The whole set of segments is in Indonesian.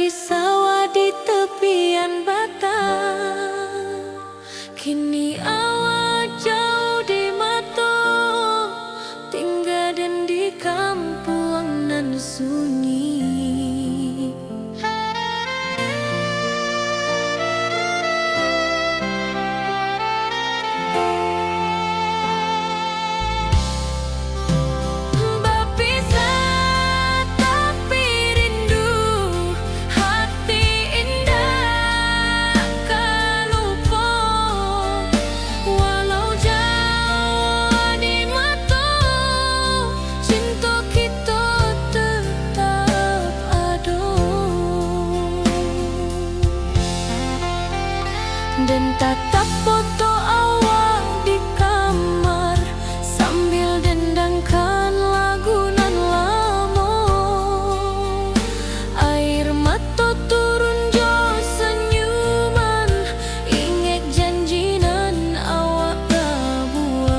di sawah di tepian batang. Kini awak jauh di mata, tinggal dan di kampung nan sunyi. Dan tatap foto awak di kamar sambil dendangkan lagu nan lama. Air mata turun jo senyuman, ingat janji nan awak dah buat.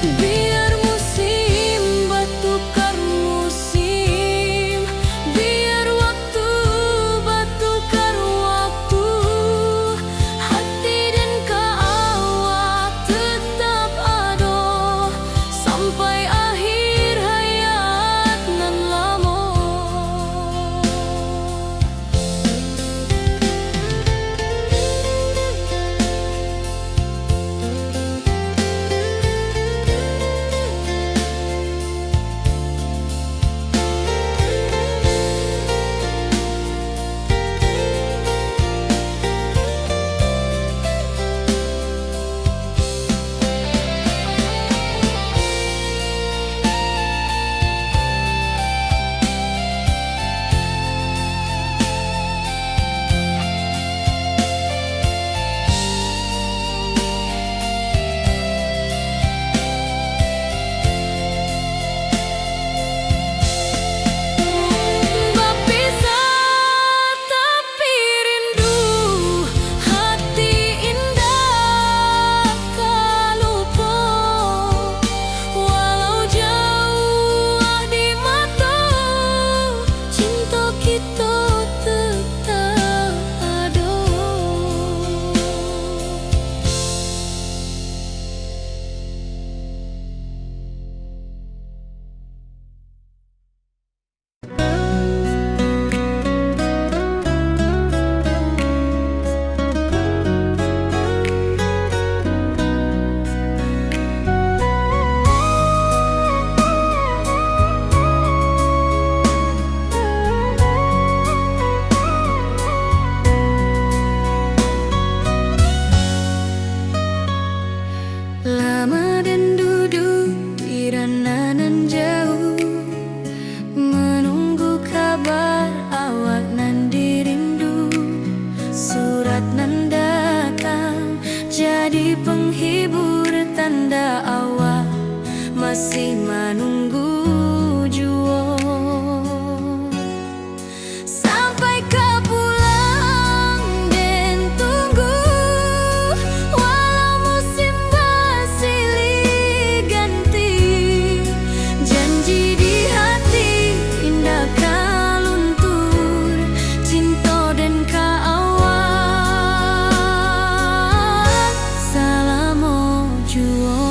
Biar musim bertukar musim, biar waktu bertukar waktu, hati dan awak tetap ada sampai akhir hayat nan lama. Lama dan duduk di ranah jauh, menunggu kabar awak nan dirindu. Surat nan datang jadi penghibur, tanda awak masih menunggu jua. Sampai kau pulang dan tunggu, walau musim bersilih ganti. Janji di hati indah kau luntur, cinta dan kau awak selama jua.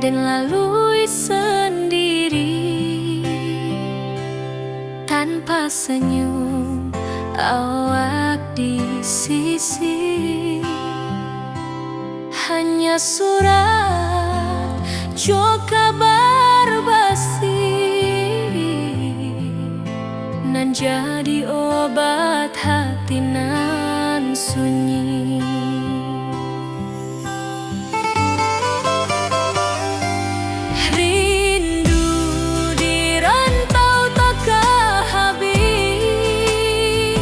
dan lalui sendiri tanpa senyum awak di sisi. Hanya surat jo kabar basi nan jadi obat hati nan sunyi. Rindu di rantau takkan habis,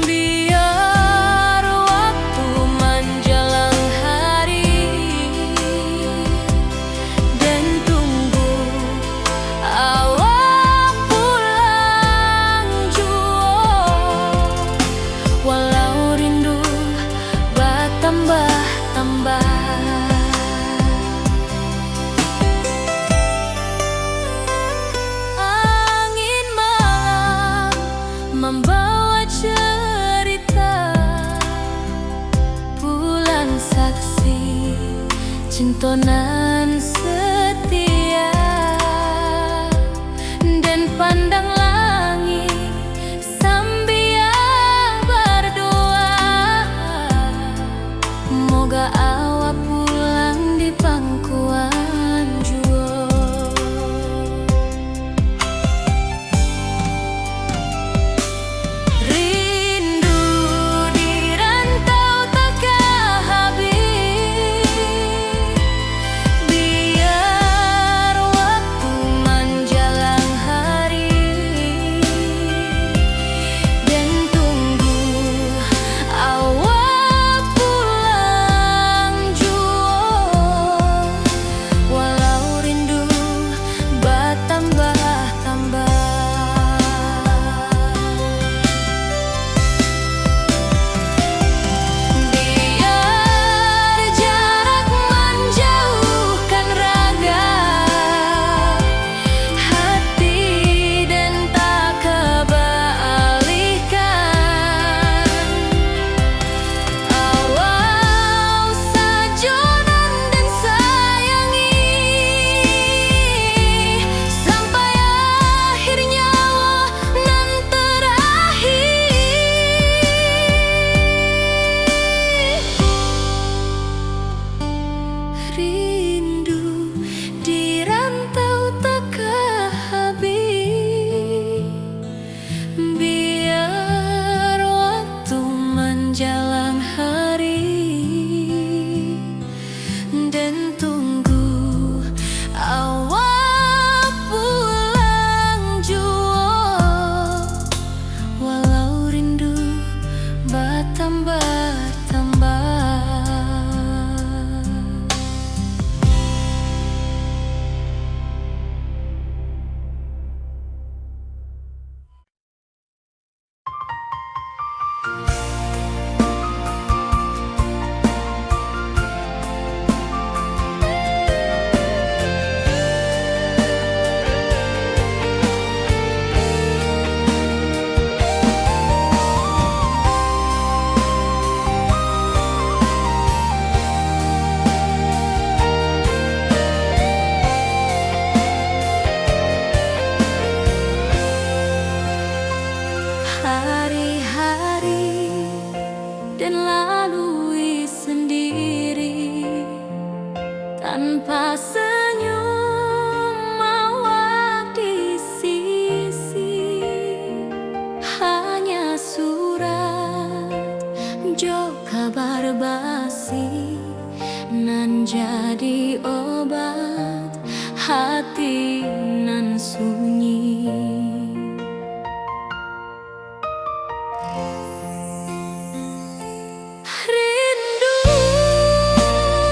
biar waktu menjelang hari dan tunggu awak pulang jua. Walau rindu bertambah-tambah, angin malam membawa cerita bulan saksi cinta nan setia, dan pandang langit sambil berdoa, moga awak pulang di pangkuan jua. Rindu di rantau takkan habis, biar waktu menjelang hari dan tunggu awak pulang jua. Walau rindu bertambah-tambah, biar jarak menjauhkan raga hati dan tak kebalihkan. Awal sajonan dan sayangi sampai akhir nyawa nan terakhir. Rindu di rantau takkan habis, biar waktu menjelang hari dan tunggu awak pulang jua. Walau rindu bertambah-tambah. Hari-hari dan lalui sendiri tanpa senyum awak di sisi. Hanya surat jo kabar basi nan jadi obat hati nan sunyi. Rindu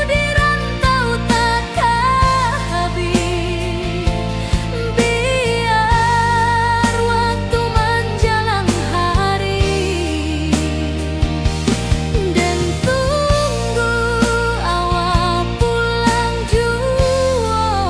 di rantau takkan habis, biar waktu menjelang hari dan tunggu awak pulang jua.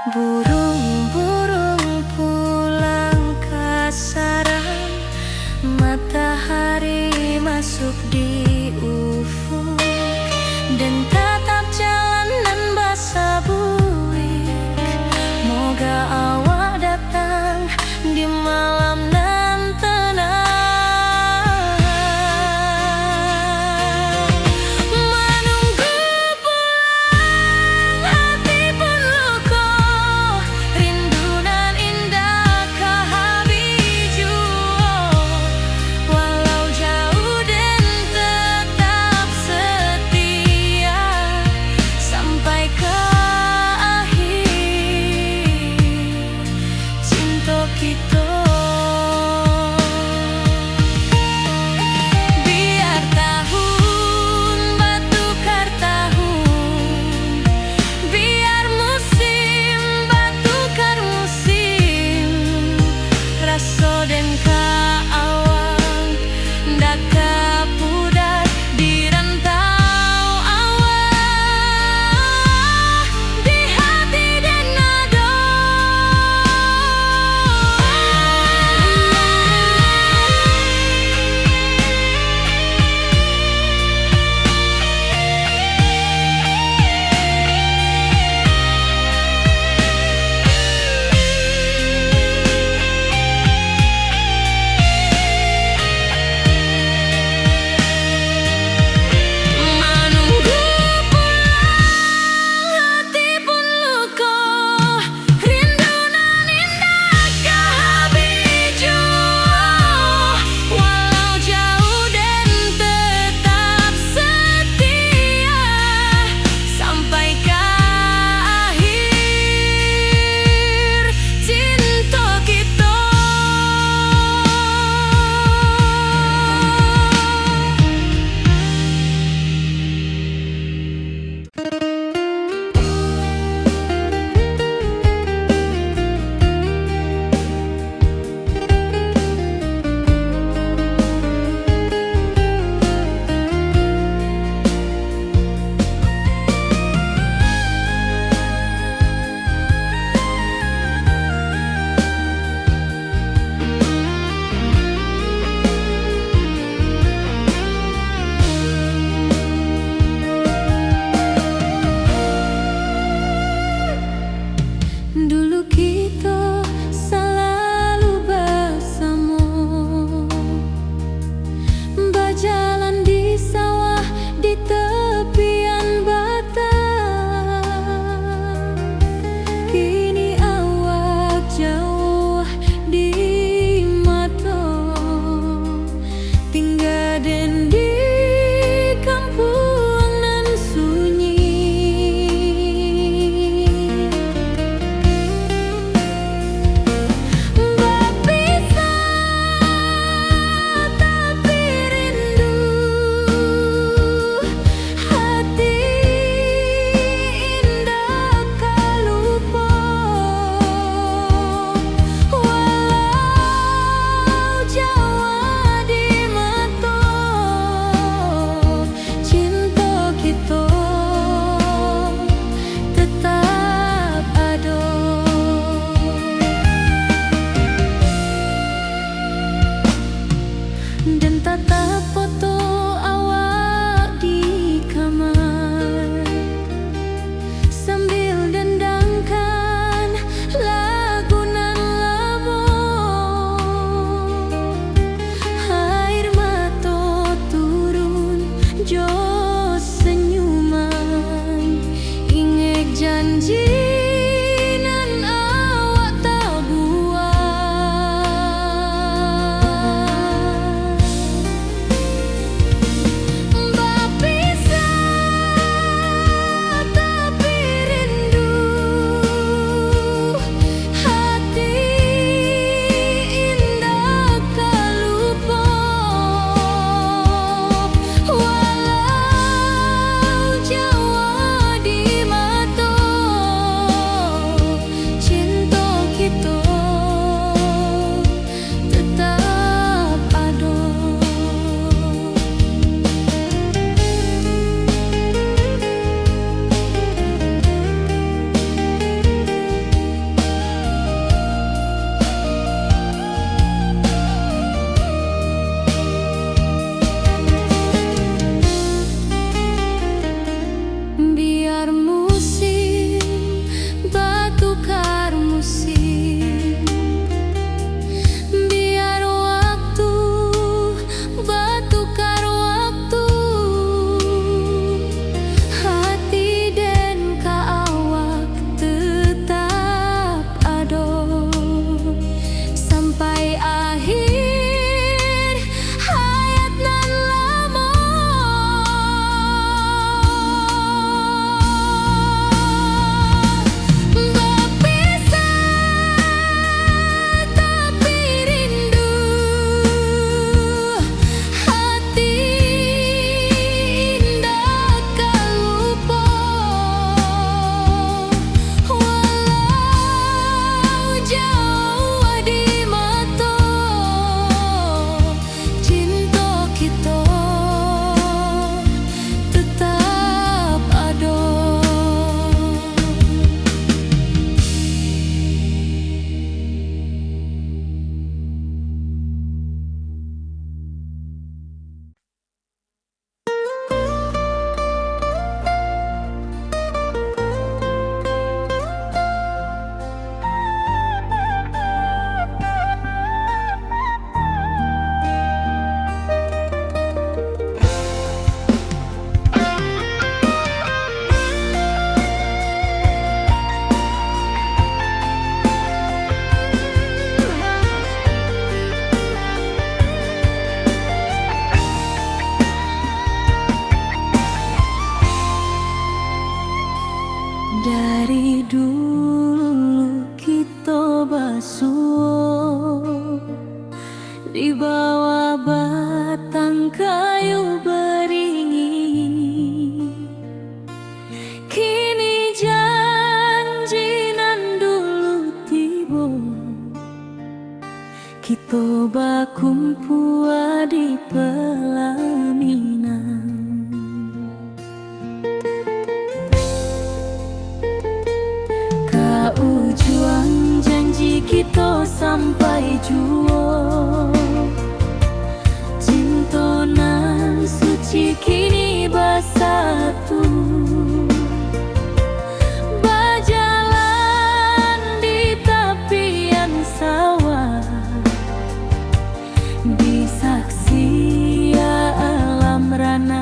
Burung-burung pulang ke sarang, matahari masuk di ufuk, dan tatap jalanan basah buik. Moga awak datang di malam nan tenang. Menunggu pulang hati pun luka, rindu nan indah ke habiju. Walau jauh dan tetap setia. dulu kita basuh di bawah batang kayu beringin. Kini janji nan dulu tiba, kita bakumpul di pelaminan. Ujung janji kita sampai jua, cinta nan suci kini bersatu, berjalan di tepian sawah, di saksi alam rana.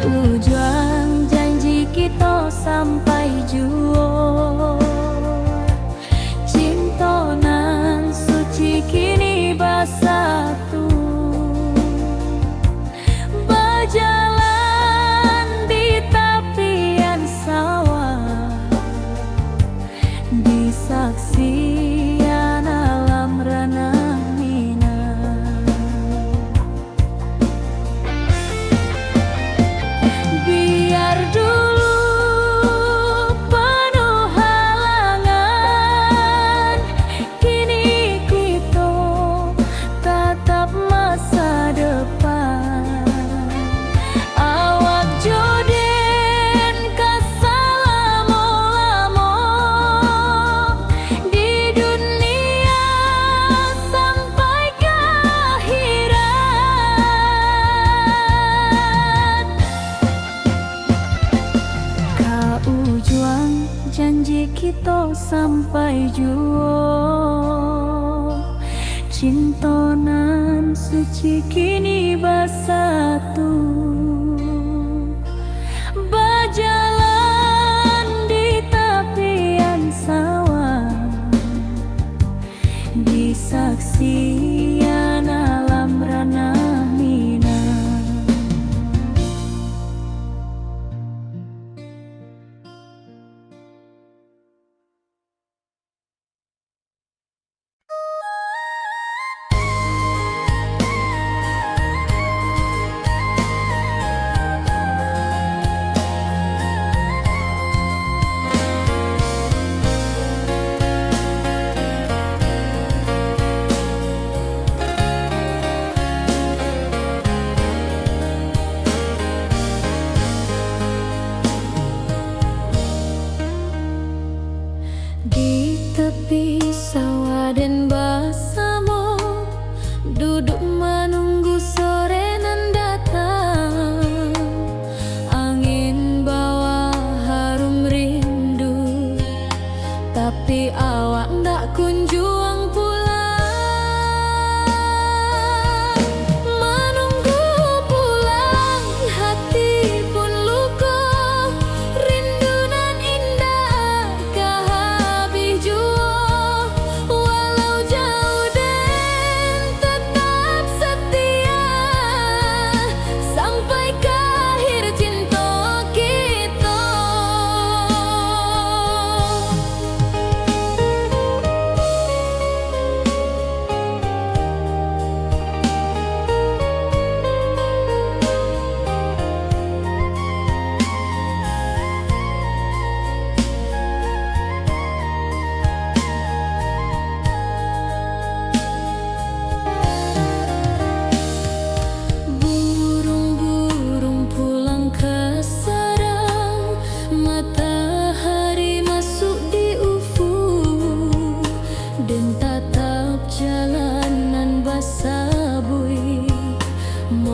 Ujung janji kita sampai jua, cinta nan suci kini bersatu, berjalan di tepian sawah, di saksian alam rana. Biar dulu penuh halangan, kini kita tatap masa depan. Awak joden kesalamo-lamo di dunia sampai ke akhirat. Ujung janji kita sampai jua, cinta nan suci kini bersatu, berjalan di tepian sawah, di saksian alam rana.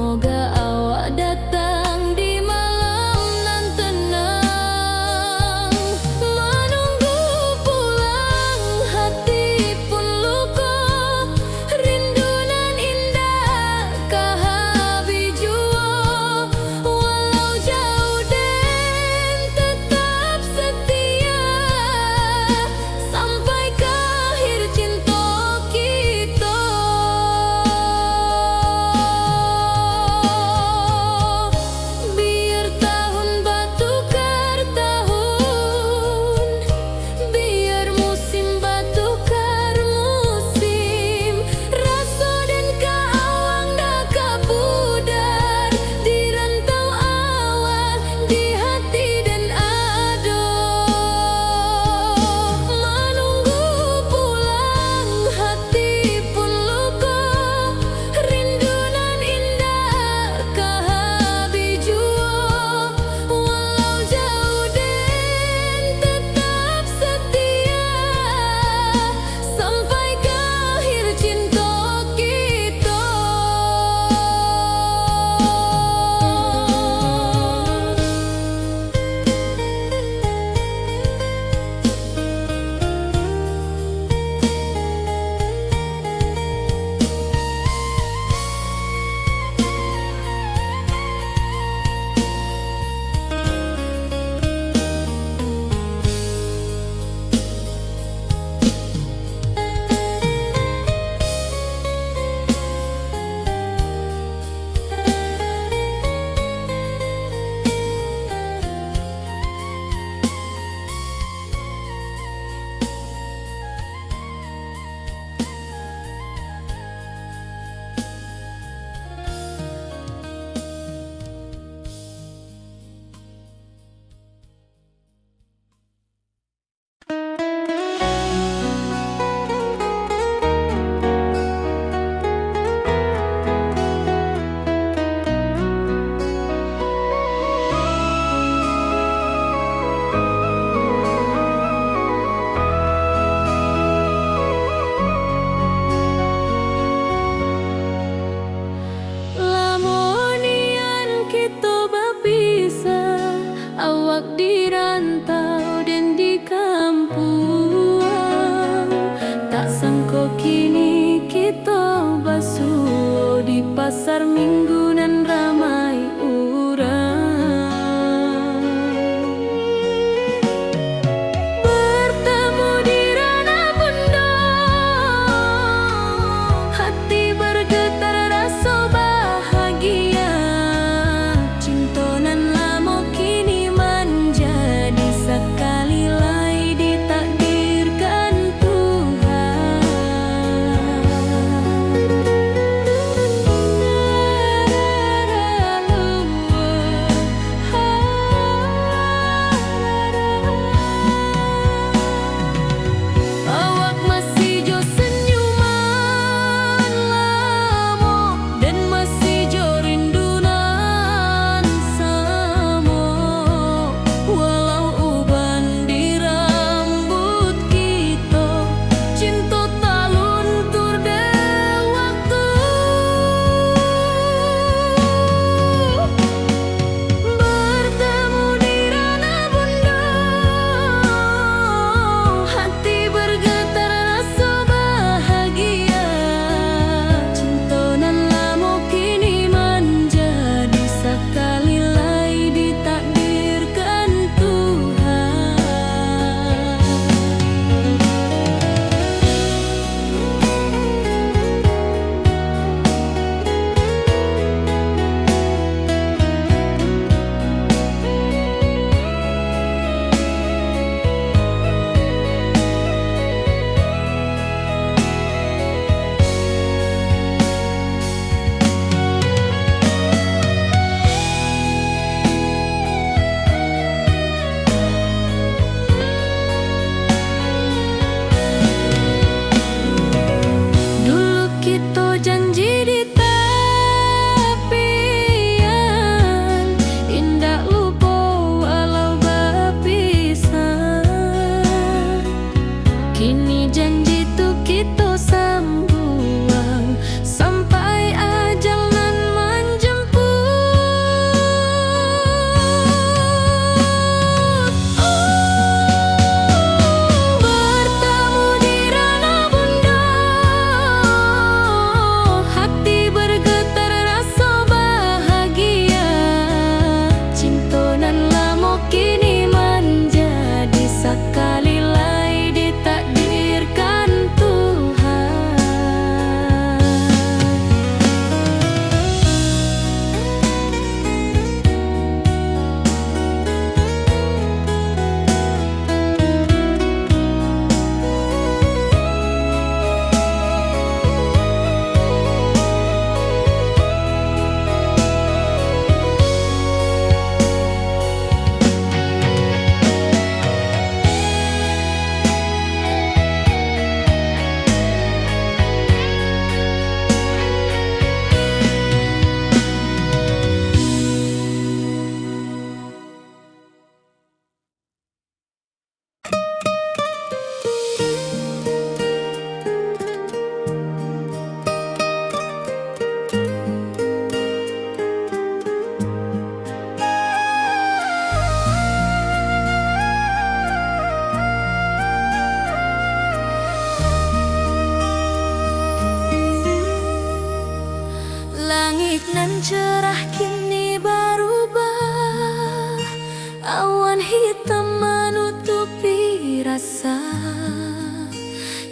Moga awak datang di malam nan tenang. Menunggu pulang hati pun luka, rindu nan indah kahabi jua. Walau jauh den tetap setia, sampai ke akhir cinta kita.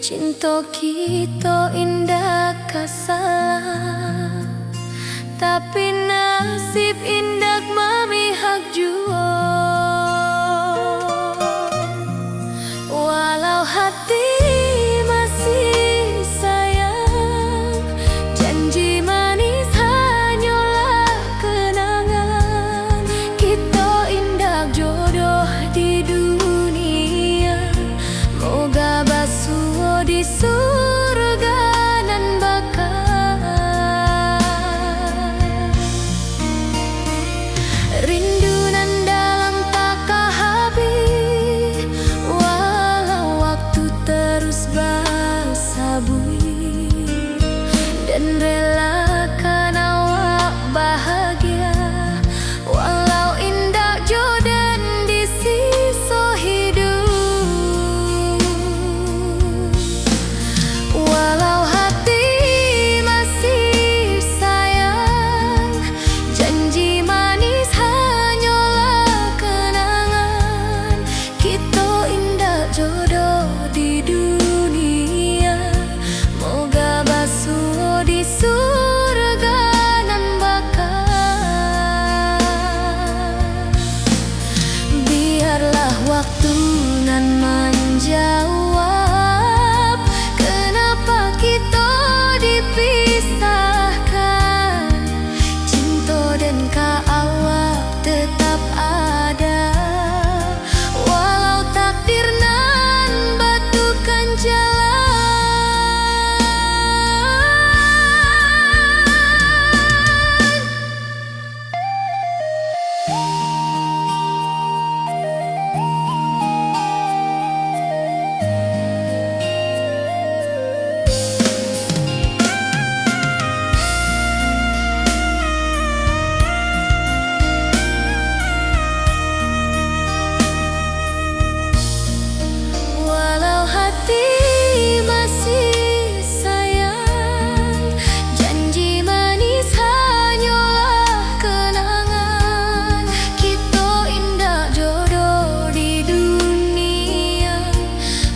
Cinta kita indah kasalah, tapi nasib indah memihak jua. Walau hati masih sayang, janji manis hanyalah kenangan. Kita indah jodoh di dunia, moga basuh di surga nan bakal. Rindu nan dalam tak habis, walau waktu terus bersabui, dan relakan awak bahagia walau indah jodan di sisa hidup. Walau hati masih sayang, janji manis hanyalah kenangan. Kita indah jodoh di dunia, moga basuh di surga nan bakal. Biarlah waktu nan menjawab kenapa kita dipisahkan. Cinta dan awak tetap ada, walau takdir nan batukan jalan. Walau hati masih sayang, janji manis hanyalah kenangan. Kita indah jodoh di dunia,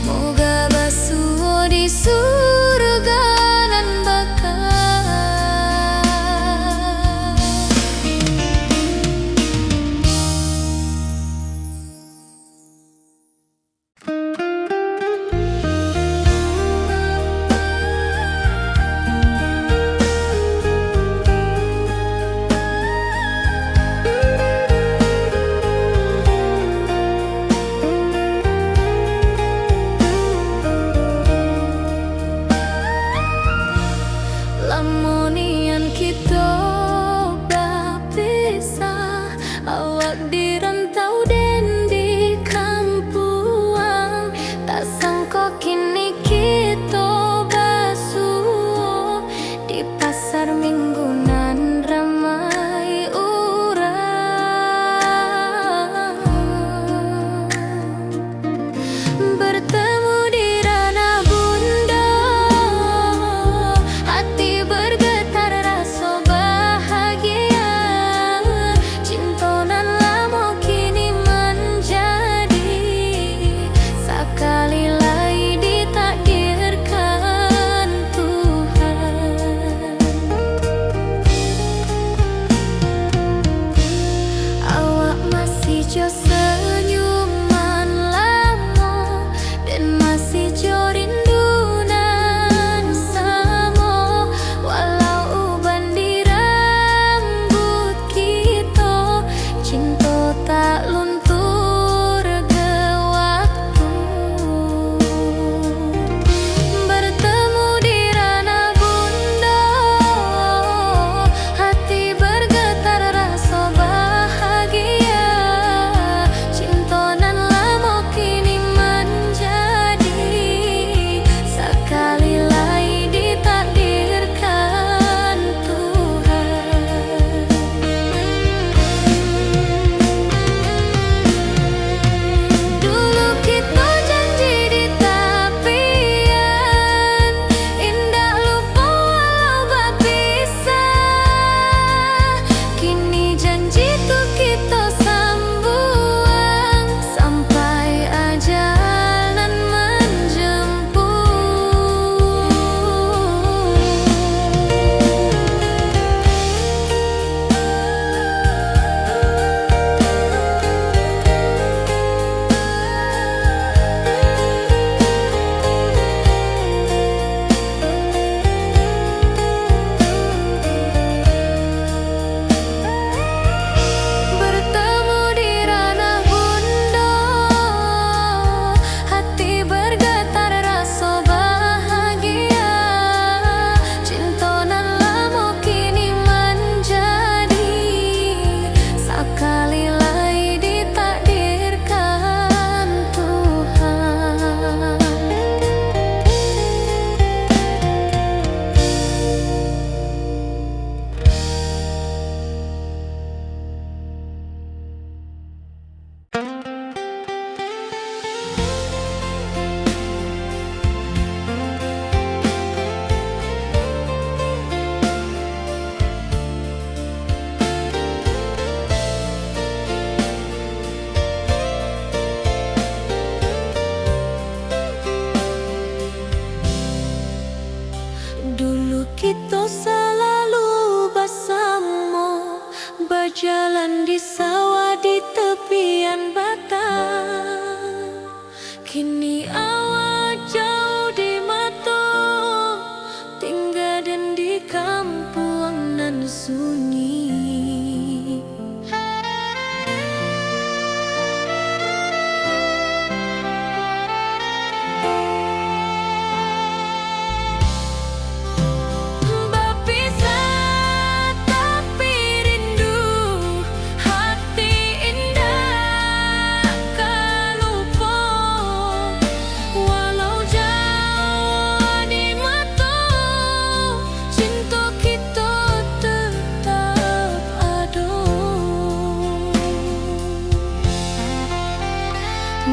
moga basuh di surga nan bakal. Lamonian kita berpisah, awak di rantau dan di kampuang. Tak sangka kini kita basuh di pasar minggu nan ramai orang. Bertemu di ranah bunda, hati bergetar rasa bahagia. Cinta nan lama kini menjadi sekali lagi ditakdirkan Tuhan. Awak masih jo senyuman lama, dan masih jo rindu nan sama. Walau uban di rambut kita, cinta tak luntur ke waktu. Bertemu di ranah bunda, hati bergetar rasa bahagia. jalan di sawah di tepian batang. Kini awak jauh di mata, tinggal dan di kampung nan sunyi.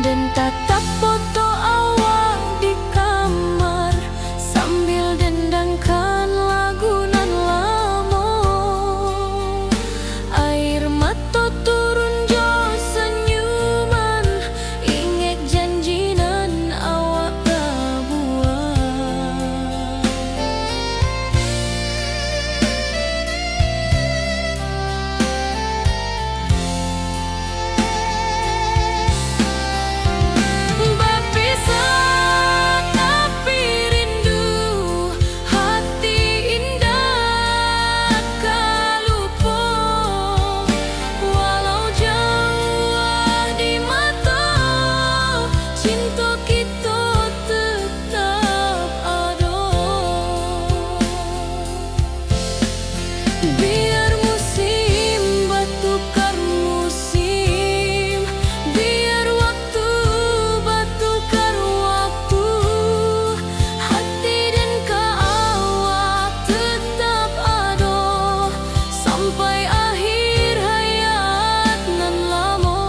Dan tatap foto awak di kamar sambil dendangkan lagu nan lama. Air mata turun jo senyuman, ingat janji nan awak buat. Biar musim bertukar musim, biar waktu bertukar waktu, hati dan awak tetap ada sampai akhir hayat nan lama.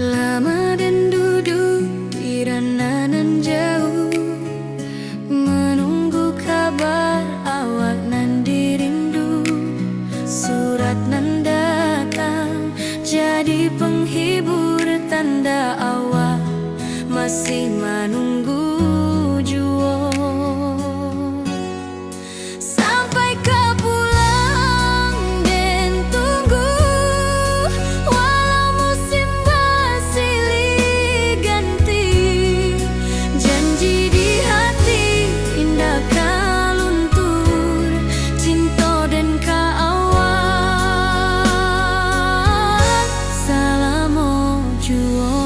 Lama dan duduk di rananan jauh, menunggu kabar awak nan dirindu. Surat nan datang jadi penghibur, tanda awak masih menunggu jua. Sampai ke pulang dan tunggu, walau musim bersilih ganti. Janji di hati indah kaluntur, cinta dan awak selama jua.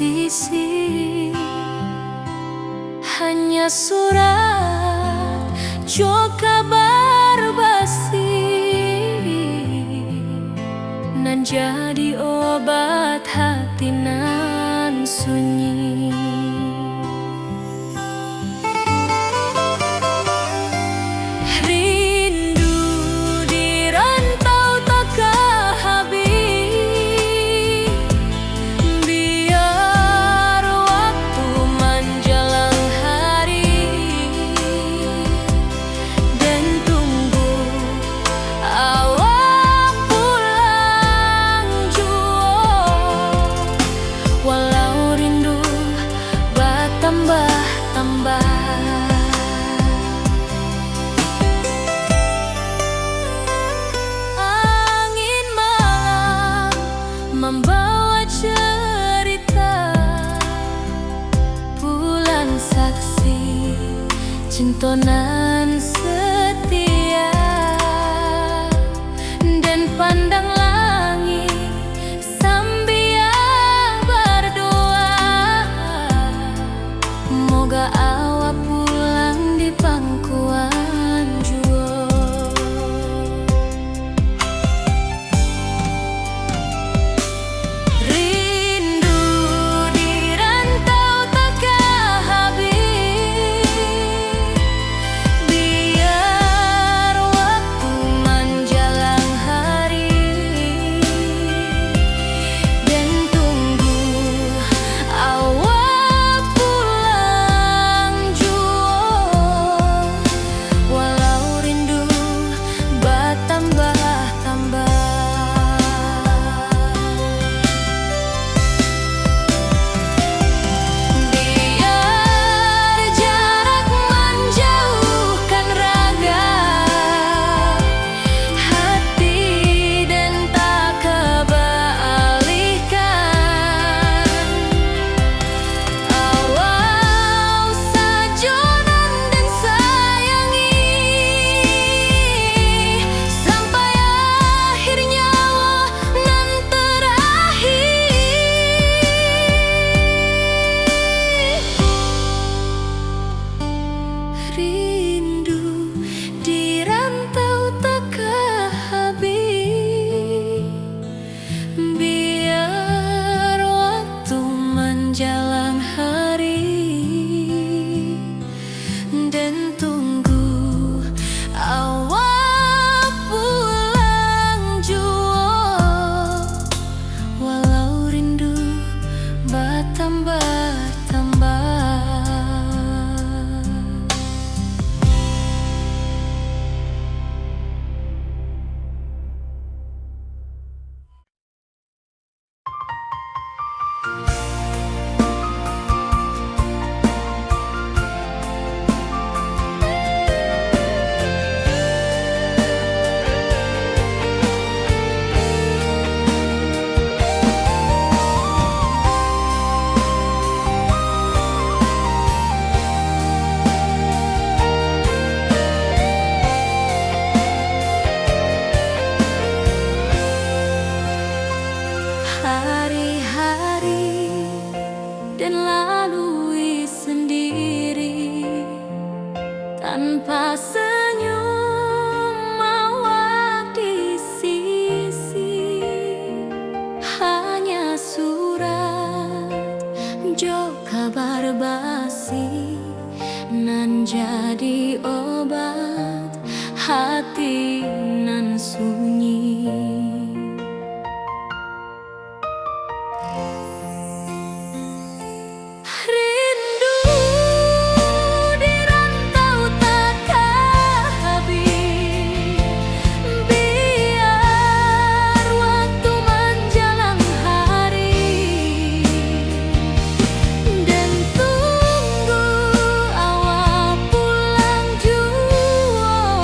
sisi. Hanya surat jo kabar basi nan jadi obat hati nan sunyi. Rindu di rantau takkan habis, biar waktu menjelang hari dan tunggu awak pulang jua. Walau rindu bertambah-tambah, angin malam membawa cerita, bulan saksi cintonan setia, dan pandang langit sambil berdoa, moga awak pulang di pangkuan jua. Rindu di rantau takkan habis, biar waktu menjelang hari dan tunggu awak pulang jua. Walau rindu bertambah-tambah, biar jarak menjauhkan raga hati dan tak kebalihkan. Awal sajonan dan sayangi sampai akhir nyawa nan terakhir. Rindu di rantau takkan habis, biar waktu menjelang hari dan tunggu awak pulang jua. Walau rindu bertambah-tambah. Hari-hari dan lalui sendiri tanpa senyum awak di sisi. Hanya surat jo kabar basi nan jadi obat hati nan sunyi. Rindu di rantau takkan habis, biar waktu menjelang hari dan tunggu awak pulang jua.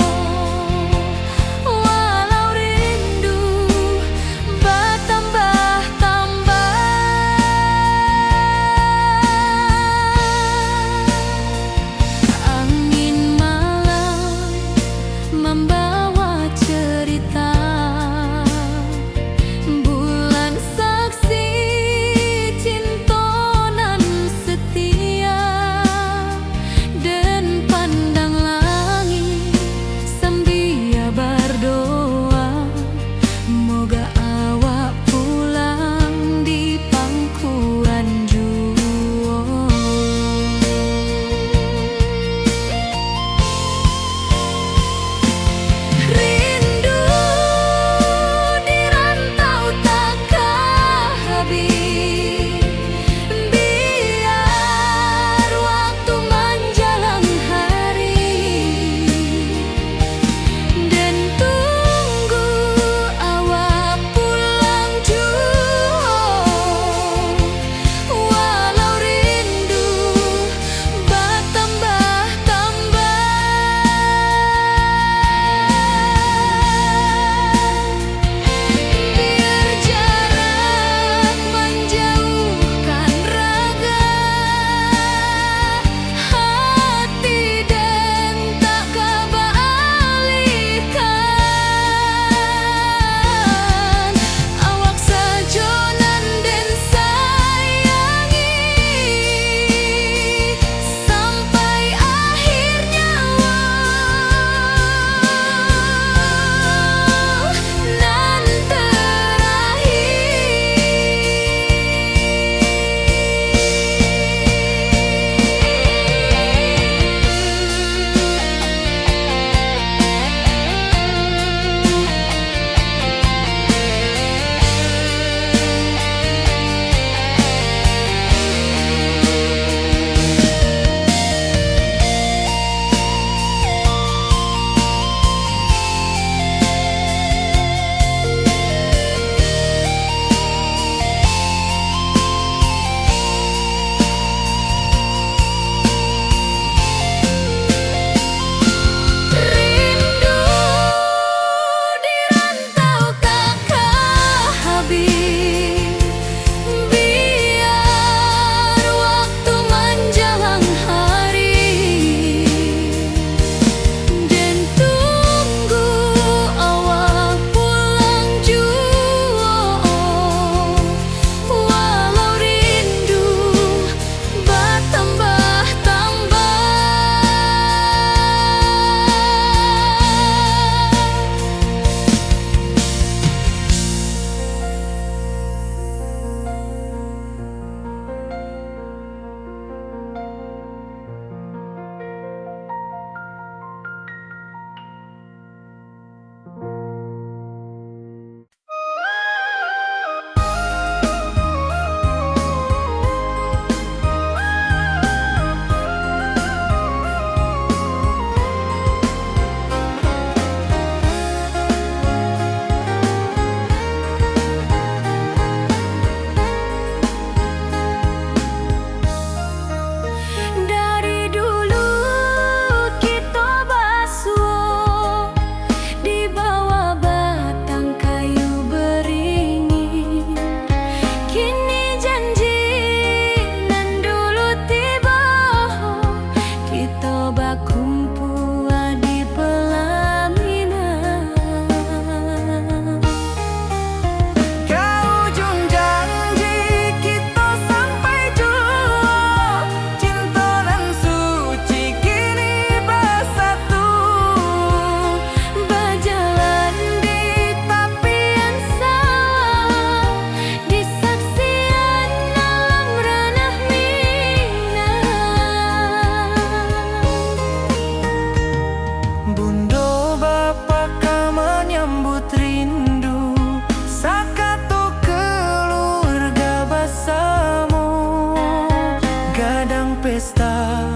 pesta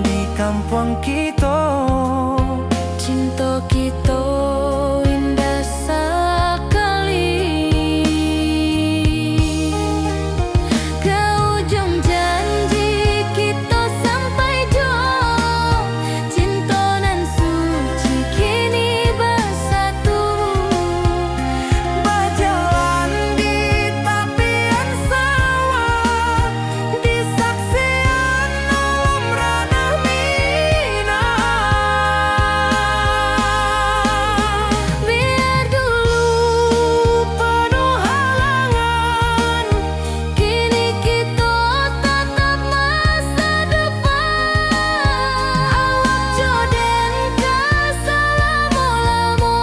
di kampung kita. Cinta kita indah sekali. Ke ujung janji kita sampai jauh. Cinta nan suci kini bersatu. Berjalan di tepian sawah, di saksian alam ranah Minang. Biar dulu penuh halangan, kini kita tatap masa depan. Awak joden keselamo-lamo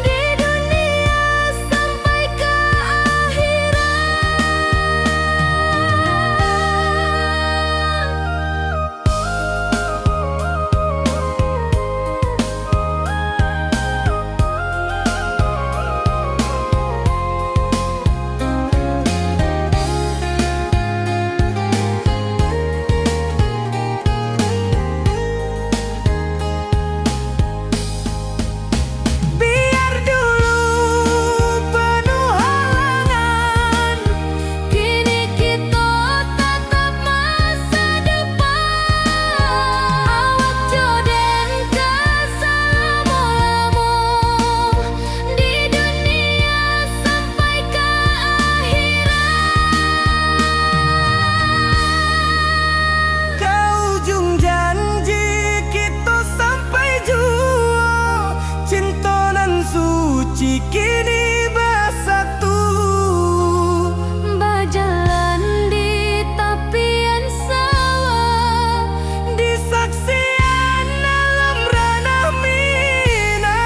di dunia sampai ke Biar dulu penuh halangan, kini kita tatap masa depan. Awak joden keselamo-lamo di dunia sampai ke ke ujung janji kita sampai jua. Cinta nan suci kini bersatu. berjalan di tepian sawah. Di saksian alam ranah Minang.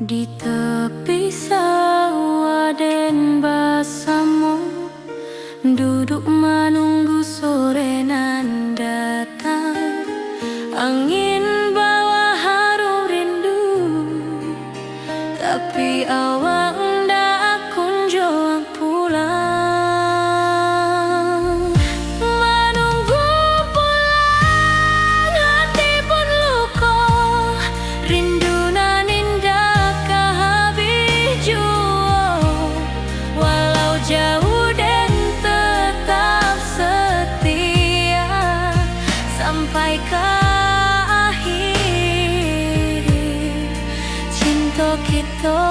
Di tepi sawah den basamu, duduk menunggu sore nan datang. Angin bawa harum rindu, tapi awak ndak kunjung pulang. Menunggu pulang hati pun luka, rindu nan indah kehabis jua. Walau jauh dan tetap setia sampai ke akhir cinta kita.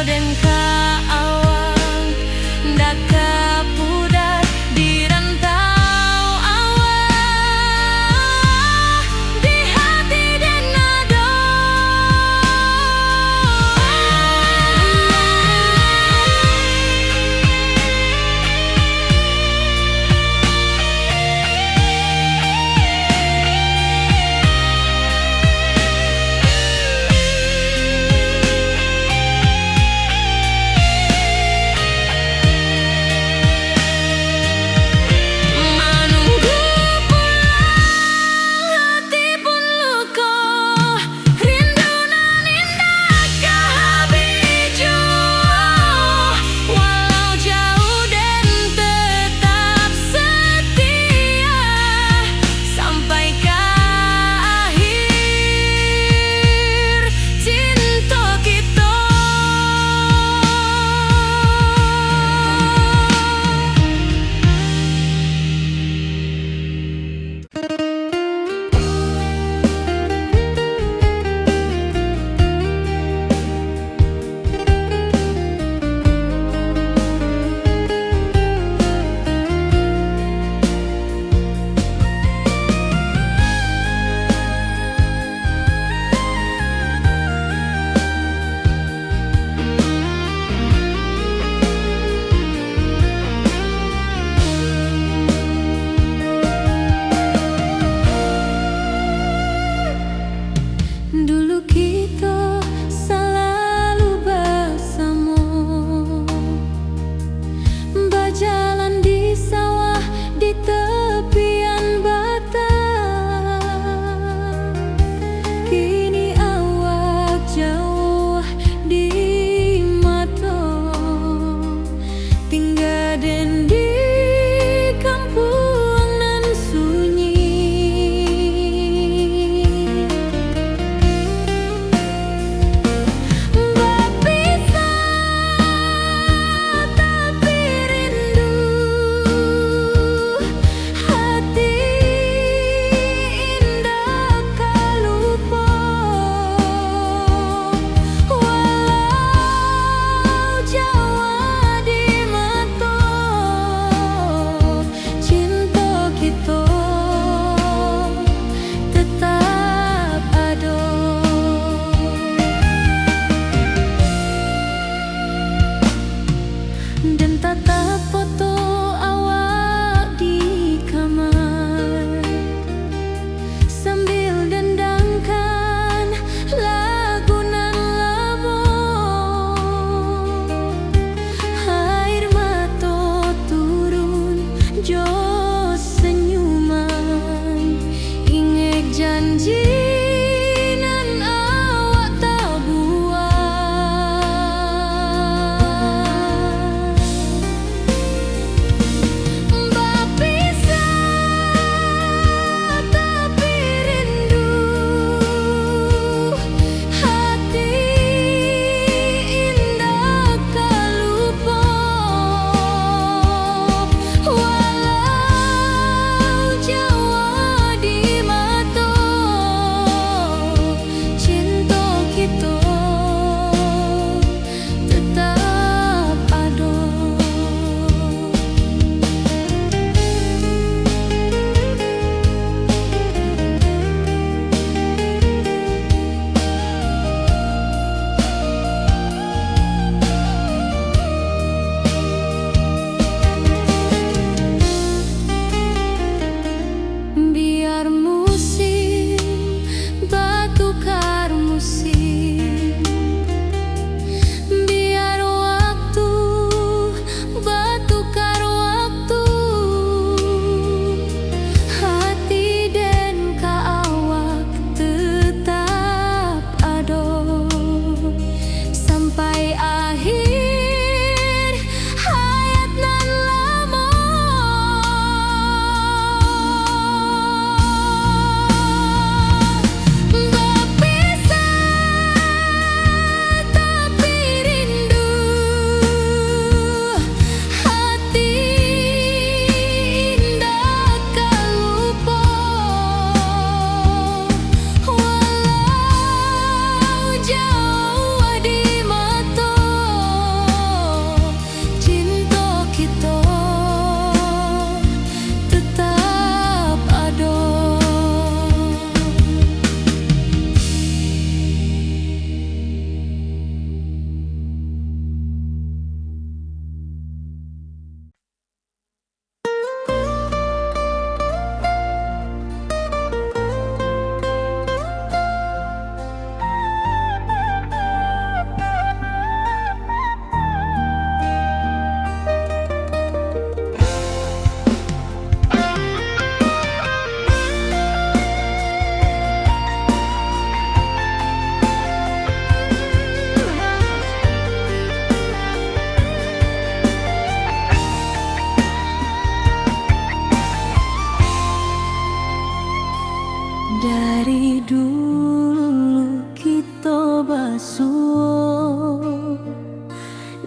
den ka awang daka pudar di rantau awang di hati dan nado.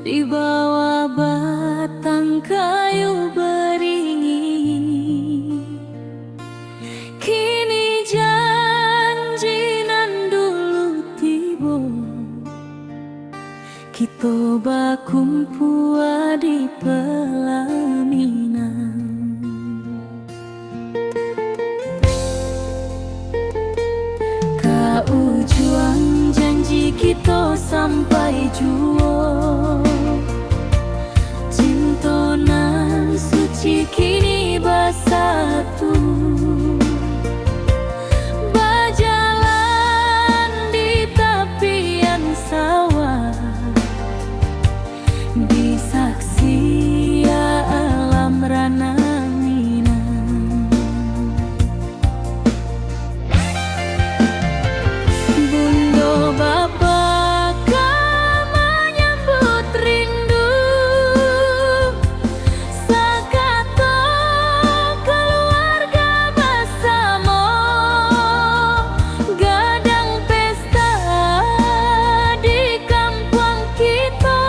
di bawah batang kayu beringin. Kini janji nan dulu tiba, kita bakumpul di pelaminan. Kau juang janji kita sampai jua, cinta nan suci kini bersatu. Berjalan di tepian sawah, disaksi alam rana Minang. Bunda bapa kau menyambut rindu, sekata keluarga bersama, gadang pesta di kampung kita.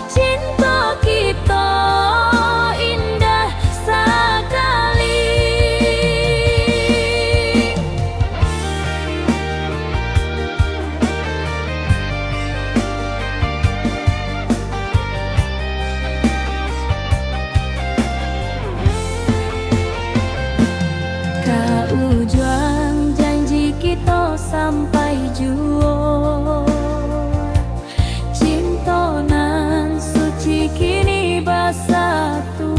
Cinta kita indah sekali. Kau juang janji kita sampai jua, cinta nan suci kini bersatu.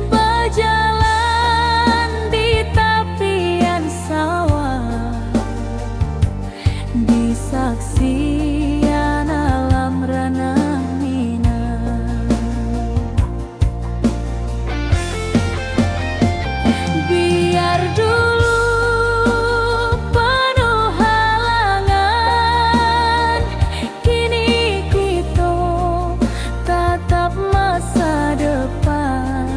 Berjalan di tepian sawah, disaksikan alam rana Minang. Biar dulu penuh halangan, kini kita tatap masa depan.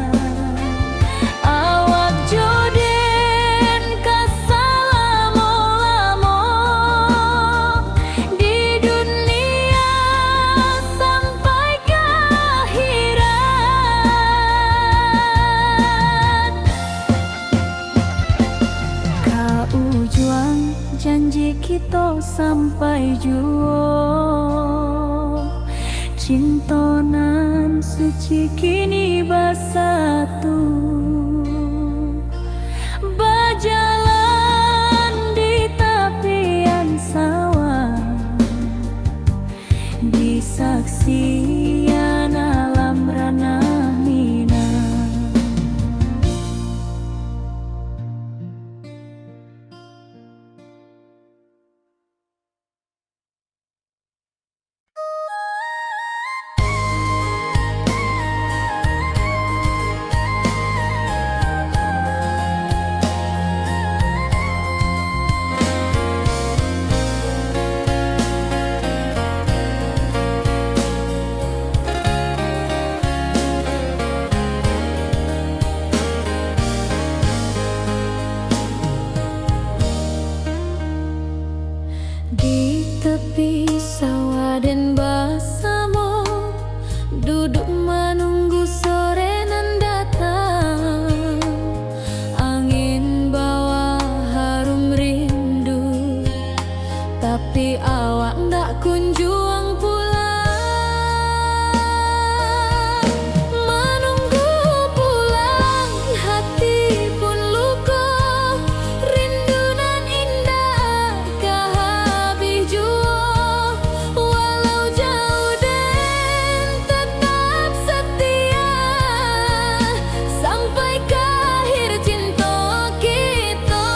Awak joden kesalamo-lamo di dunia sampai ke akhirat. Kau juang janji kita sampai jua, cinta nan suci kini bersatu. Berjalan di tepian sawah, disaksikan alam rana Minang. Di tepi sawah dan bersama, duduk menunggu sore nan datang. Angin bawa harum rindu, tapi awak ndak kunjung pulang. Menunggu pulang, hati pun luka. Rindu nan indah kah habis jua. Walau jauh dan tetap setia, sampai ke akhir cinta kita.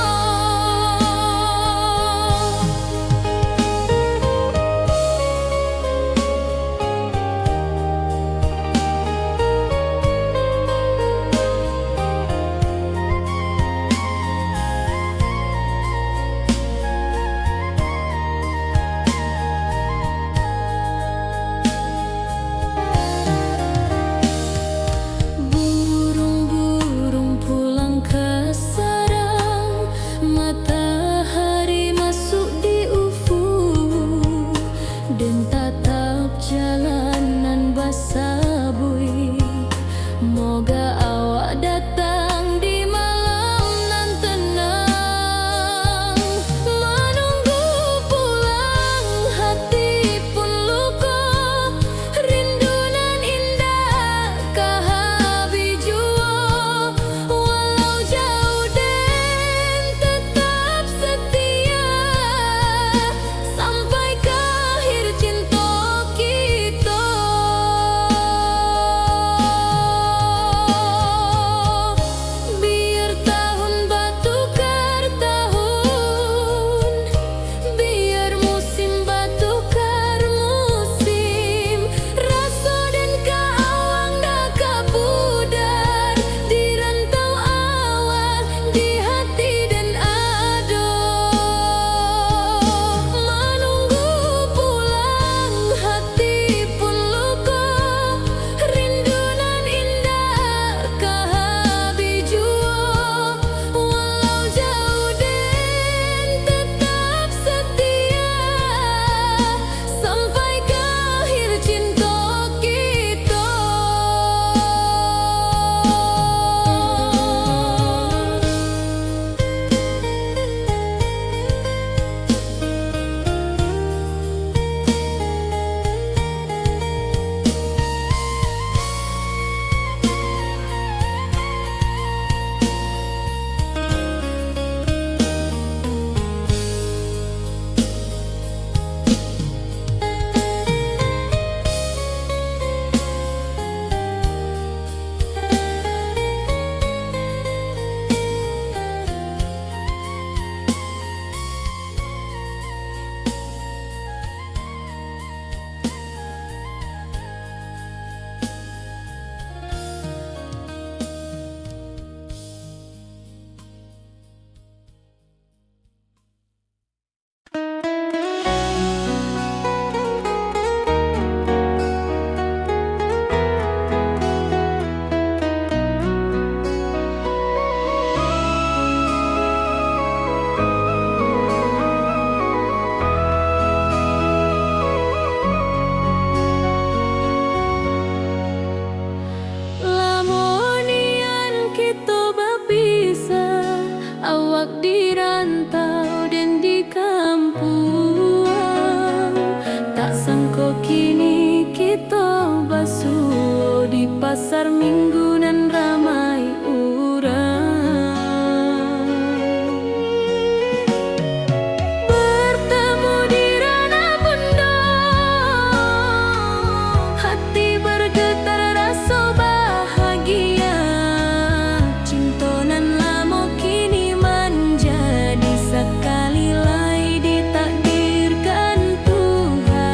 kini kita basuh di pasar minggu nan ramai urang. Bertemu di ranah bunda, hati bergetar rasa bahagia. Cinta nan lama kini menjadi sekali lai ditakdirkan Tuhan.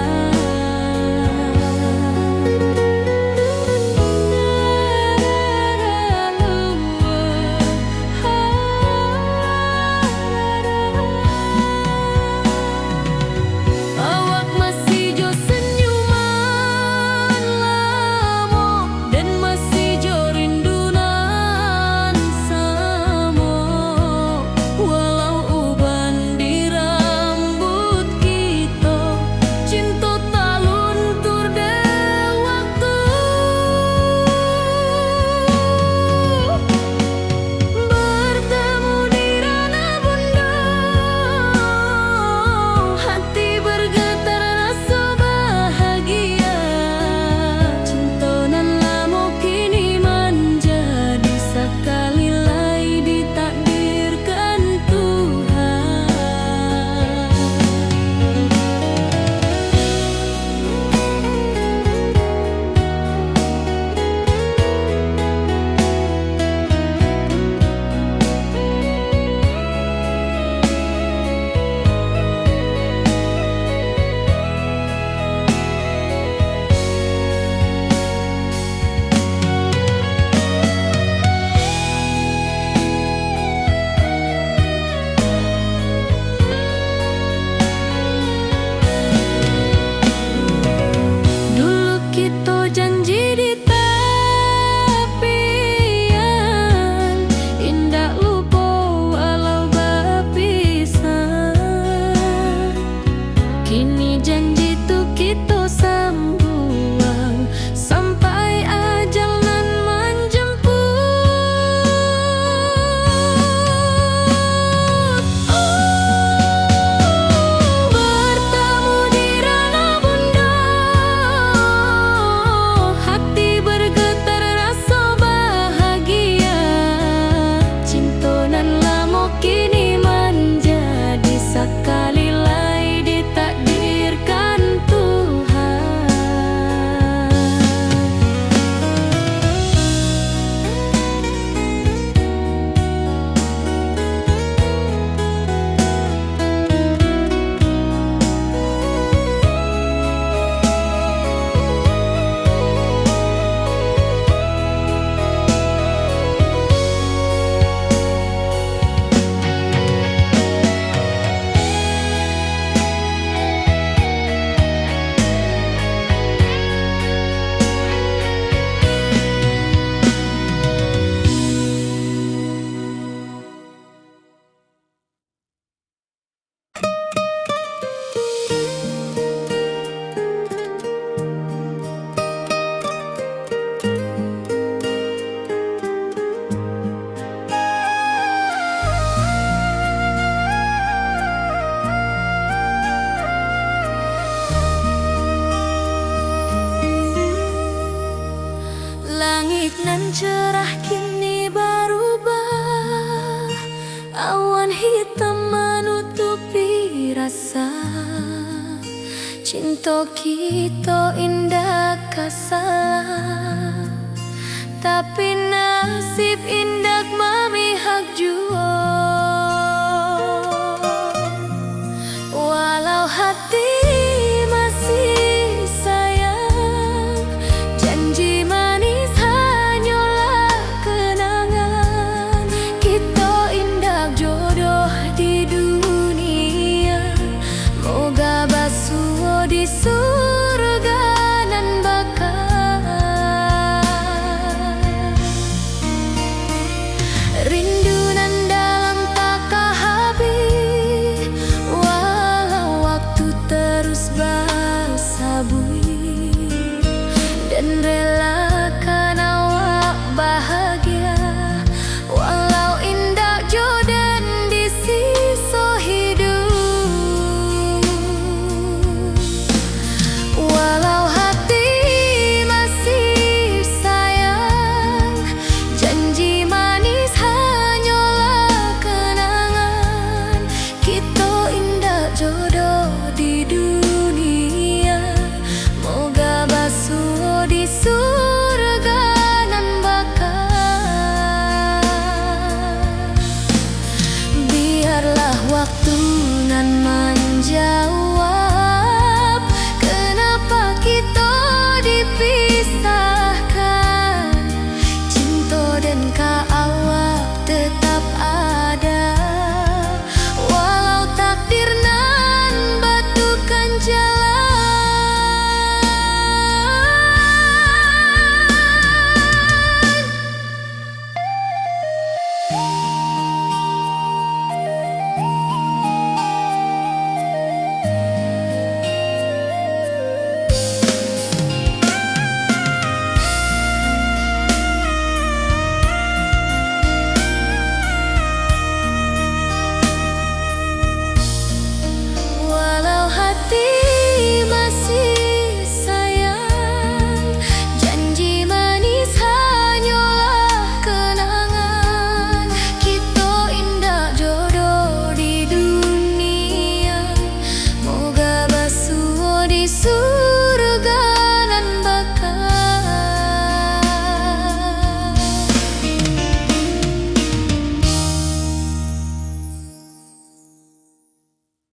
Awak masih jo senyuman lamo dan masih jo rindunan samo. Walau uban di rambut kita, cinta tak luntur de waktu. Bertemu di ranah bunda, hati bergetar rasa bahagia. Cinta nan lama kini menjadi sekali lai ditakdirkan Tuhan. Dulu kita janji di tepian, indah lupa walau berpisah. Kini janji tu kita sambuang sampai ajal nan menjemput. Bertemu di ranah bunda, hati bergetar rasa bahagia. Cinta nan lama kini menjadi sekali lai ditakdirkan Tuhan. Langit nan cerah kini berubah, awan hitam menutupi rasa. Cinta kita indah kasalah, tapi nasib indah memihak jua.